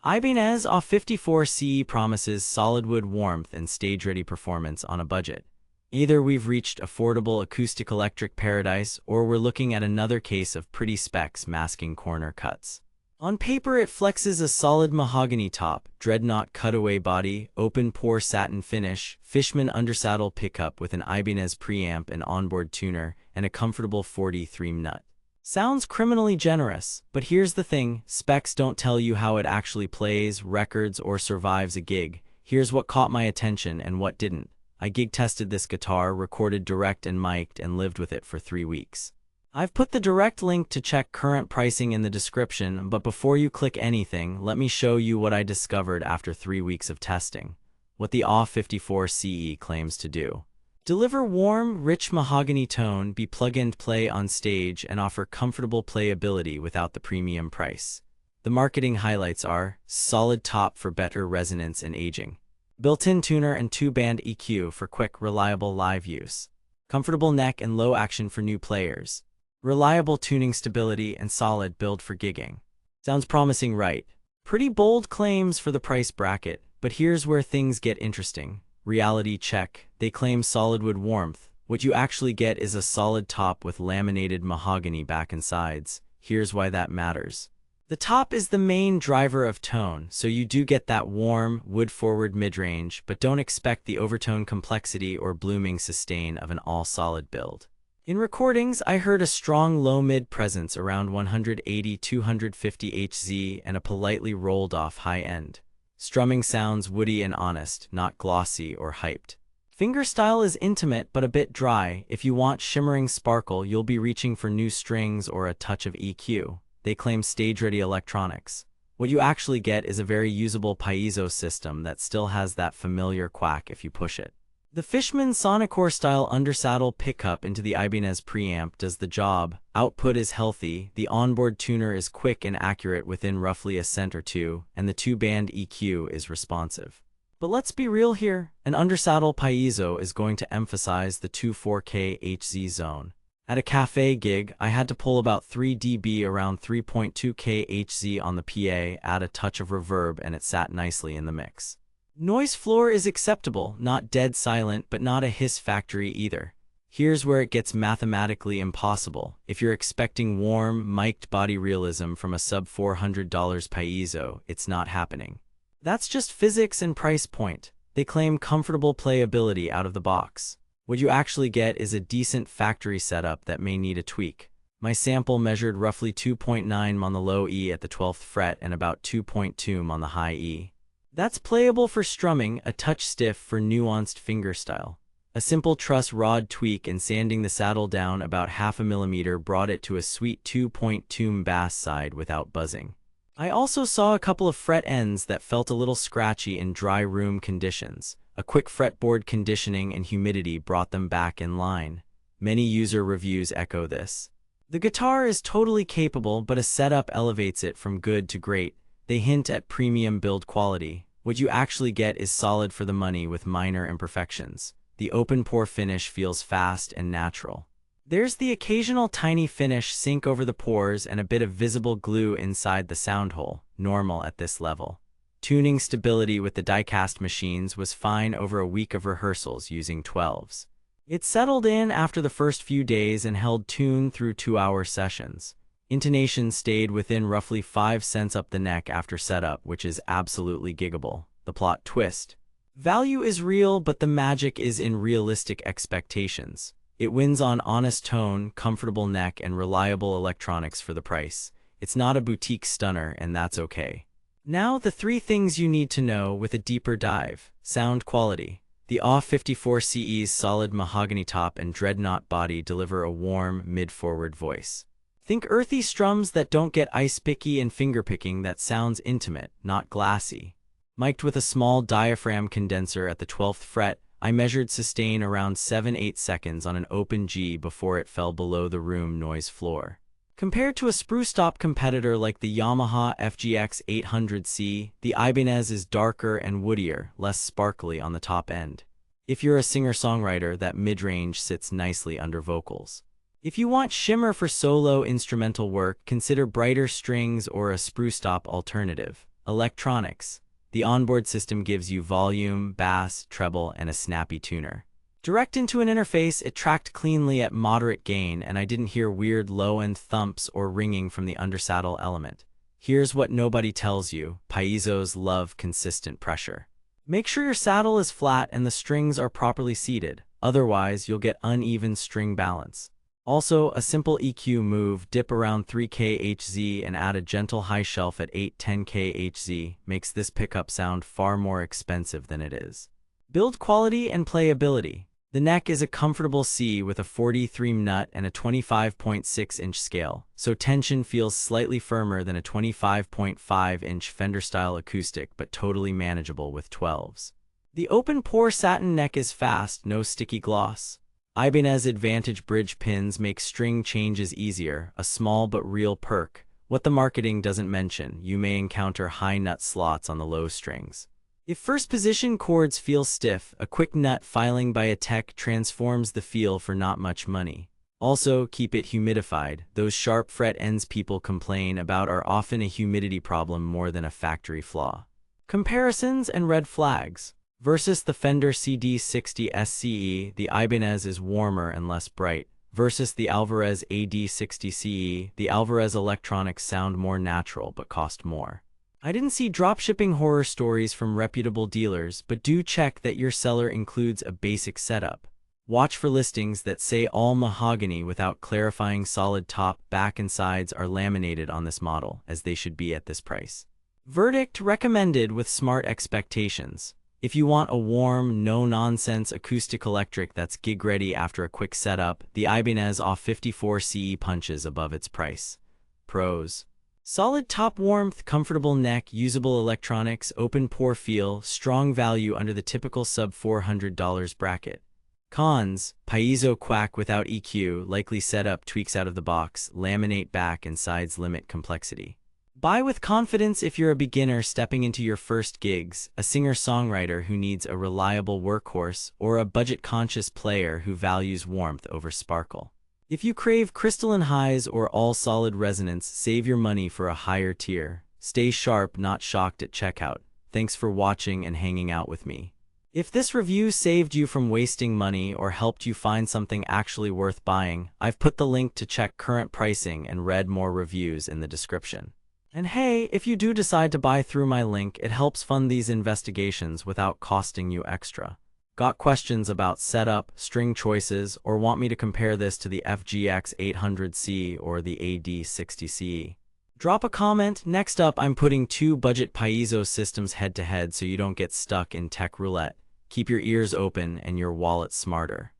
Ibanez AW54CE promises solid wood warmth and stage-ready performance on a budget. Either we've reached affordable acoustic electric paradise, or we're looking at another case of pretty specs masking corner cuts. On paper, it flexes a solid mahogany top, dreadnought cutaway body, open-pore satin finish, fishman undersaddle pickup with an Ibanez preamp and onboard tuner, and a comfortable 43 nut. Sounds criminally generous, but here's the thing, specs don't tell you how it actually plays, records, or survives a gig. Here's what caught my attention and what didn't. I gig tested this guitar, recorded direct and mic'd, and lived with it for 3 weeks. I've put the direct link to check current pricing in the description, but before you click anything, let me show you what I discovered after 3 weeks of testing. What the AW54CE claims to do. Deliver warm, rich mahogany tone, be plug-and-play on stage, and offer comfortable playability without the premium price. The marketing highlights are solid top for better resonance and aging, built-in tuner and 2-band EQ for quick, reliable live use, comfortable neck and low action for new players, reliable tuning stability, and solid build for gigging. Sounds promising, right? Pretty bold claims for the price bracket, but here's where things get interesting. Reality check. They claim solid wood warmth. What you actually get is a solid top with laminated mahogany back and sides. Here's why that matters. The top is the main driver of tone, so you do get that warm, wood-forward mid-range, but don't expect the overtone complexity or blooming sustain of an all-solid build. In recordings, I heard a strong low-mid presence around 180-250 Hz and a politely rolled-off high-end. Strumming sounds woody and honest, not glossy or hyped. Fingerstyle is intimate but a bit dry. If you want shimmering sparkle, you'll be reaching for new strings or a touch of EQ. They claim stage-ready electronics. What you actually get is a very usable piezo system that still has that familiar quack if you push it. The Fishman Sonocore-style undersaddle pickup into the Ibanez preamp does the job. Output is healthy, the onboard tuner is quick and accurate within roughly a cent or two, and the 2-band EQ is responsive. But let's be real here, an undersaddle piezo is going to emphasize the 2-4K Hz zone. At a cafe gig, I had to pull about 3 dB around 3.2K Hz on the PA, add a touch of reverb, and it sat nicely in the mix. Noise floor is acceptable, not dead silent, but not a hiss factory either. Here's where it gets mathematically impossible. If you're expecting warm, mic'd body realism from a sub-$400 piezo, it's not happening. That's just physics and price point. They claim comfortable playability out of the box. What you actually get is a decent factory setup that may need a tweak. My sample measured roughly 2.9 on the low E at the 12th fret and about 2.2 on the high E. That's playable for strumming, a touch stiff for nuanced fingerstyle. A simple truss rod tweak and sanding the saddle down about 0.5 millimeter brought it to a sweet 2.2 bass side without buzzing. I also saw a couple of fret ends that felt a little scratchy in dry room conditions. A quick fretboard conditioning and humidity brought them back in line. Many user reviews echo this. The guitar is totally capable, but a setup elevates it from good to great. They hint at premium build quality. What you actually get is solid for the money with minor imperfections. The open-pore finish feels fast and natural. There's the occasional tiny finish sink over the pores and a bit of visible glue inside the sound hole, normal at this level. Tuning stability with the die-cast machines was fine over a week of rehearsals using 12s. It settled in after the first few days and held tune through 2-hour sessions. Intonation stayed within roughly 5 cents up the neck after setup, which is absolutely giggable. The plot twist. Value is real, but the magic is in realistic expectations. It wins on honest tone, comfortable neck, and reliable electronics for the price. It's not a boutique stunner, and that's okay. Now, the 3 things you need to know with a deeper dive. Sound quality. The AW54CE's solid mahogany top and dreadnought body deliver a warm, mid-forward voice. Think earthy strums that don't get ice-picky and finger-picking that sounds intimate, not glassy. Mic'd with a small diaphragm condenser at the 12th fret, I measured sustain around 7-8 seconds on an open G before it fell below the room noise floor. Compared to a spruce-top competitor like the Yamaha FGX 800C, the Ibanez is darker and woodier, less sparkly on the top end. If you're a singer-songwriter, that mid-range sits nicely under vocals. If you want shimmer for solo instrumental work, consider brighter strings or a spruce-top alternative. Electronics. The onboard system gives you volume, bass, treble, and a snappy tuner. Direct into an interface, it tracked cleanly at moderate gain, and I didn't hear weird low-end thumps or ringing from the undersaddle element. Here's what nobody tells you: paizos love consistent pressure. Make sure your saddle is flat and the strings are properly seated, otherwise you'll get uneven string balance. Also, a simple EQ move, dip around 3k Hz and add a gentle high shelf at 8-10k Hz, makes this pickup sound far more expensive than it is. Build quality and playability. The neck is a comfortable C with a 43 nut and a 25.6-inch scale, so tension feels slightly firmer than a 25.5-inch Fender-style acoustic, but totally manageable with 12s. The open-pore satin neck is fast, no sticky gloss. Ibanez Advantage bridge pins make string changes easier, a small but real perk. What the marketing doesn't mention: you may encounter high nut slots on the low strings. If first position chords feel stiff, a quick nut filing by a tech transforms the feel for not much money. Also, keep it humidified. Those sharp fret ends people complain about are often a humidity problem more than a factory flaw. Comparisons and red flags. Versus the Fender CD60 SCE, the Ibanez is warmer and less bright. Versus the Alvarez AD60CE, the Alvarez electronics sound more natural but cost more. I didn't see dropshipping horror stories from reputable dealers, but do check that your seller includes a basic setup. Watch for listings that say all mahogany without clarifying solid top, back, and sides are laminated on this model, as they should be at this price. Verdict: recommended with smart expectations. If you want a warm, no-nonsense acoustic electric that's gig-ready after a quick setup, the Ibanez AW54CE punches above its price. Pros: solid top warmth, comfortable neck, usable electronics, open pore feel, strong value under the typical sub-$400 bracket. Cons: piezo quack without EQ, likely setup tweaks out of the box, laminate back and sides limit complexity. Buy with confidence if you're a beginner stepping into your first gigs, a singer-songwriter who needs a reliable workhorse, or a budget-conscious player who values warmth over sparkle. If you crave crystalline highs or all-solid resonance, save your money for a higher tier. Stay sharp, not shocked at checkout. Thanks for watching and hanging out with me. If this review saved you from wasting money or helped you find something actually worth buying, I've put the link to check current pricing and read more reviews in the description. And hey, if you do decide to buy through my link, it helps fund these investigations without costing you extra. Got questions about setup, string choices, or want me to compare this to the FGX 800C or the AD60CE? Drop a comment. Next up, I'm putting two budget piezo systems head to head so you don't get stuck in tech roulette. Keep your ears open and your wallet smarter.